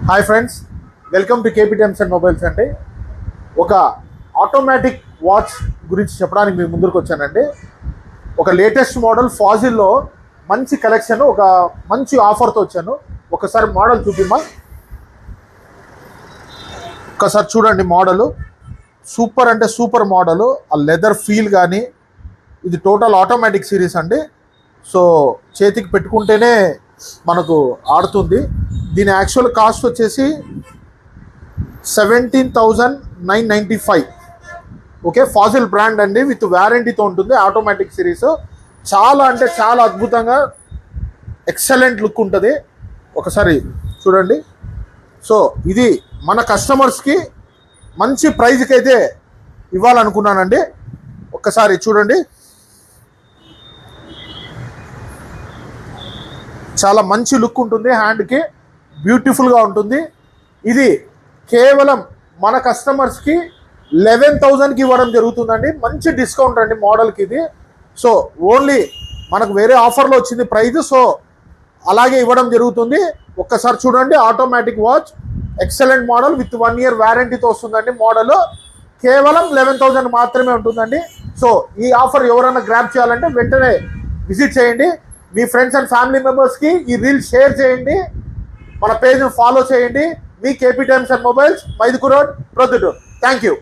Hi friends, welcome to KP times and mobiles అండి. ఒక automatic watch గురించి చెప్పడానికి మీ ముందుకు వచ్చానండి. ఒక లేటెస్ట్ మోడల్ ఫాజిల్లో మంచి కలెక్షన్, ఒక మంచి ఆఫర్తో వచ్చాను. ఒకసారి మోడల్ చూపిమ్మా. ఒకసారి చూడండి మోడలు. సూపర్ అంటే సూపర్ మోడలు. ఆ లెదర్ ఫీల్ కానీ, ఇది టోటల్ ఆటోమేటిక్ సిరీస్ అండి. సో చేతికి పెట్టుకుంటేనే మనకు ఆడుతుంది. దీని యాక్చువల్ కాస్ట్ వచ్చేసి 17,995. ఓకే, ఫాజిల్ బ్రాండ్ అండి, విత్ వారంటీతో ఉంటుంది. ఆటోమేటిక్ సిరీస్ చాలా అంటే చాలా అద్భుతంగా ఎక్సలెంట్ లుక్ ఉంటుంది. ఒకసారి చూడండి. సో ఇది మన కస్టమర్స్కి మంచి ప్రైజ్కి అయితే ఇవ్వాలనుకున్నానండి. ఒక్కసారి చూడండి. చాలా మంచి లుక్ ఉంటుంది, హ్యాండ్కి బ్యూటిఫుల్గా ఉంటుంది. ఇది కేవలం మన కస్టమర్స్కి 11,000కి ఇవ్వడం జరుగుతుందండి. మంచి డిస్కౌంట్ అండి మోడల్కి ఇది. సో ఓన్లీ మనకు వేరే ఆఫర్లో వచ్చింది ప్రైజ్, సో అలాగే ఇవ్వడం జరుగుతుంది. ఒక్కసారి చూడండి. Automatic watch, excellent model, with 1 year వారంటీతో వస్తుందండి. మోడల్ కేవలం 11,000 మాత్రమే ఉంటుందండి. సో ఈ ఆఫర్ ఎవరైనా గ్రాబ్ చేయాలంటే వెంటనే విజిట్ చేయండి. మీ ఫ్రెండ్స్ అండ్ ఫ్యామిలీ మెంబర్స్కి ఈ రీల్ షేర్ చేయండి. మన పేజ్ను ఫాలో చేయండి. మీ KP times and mobiles, Mydukur road, Proddatur. Thank you.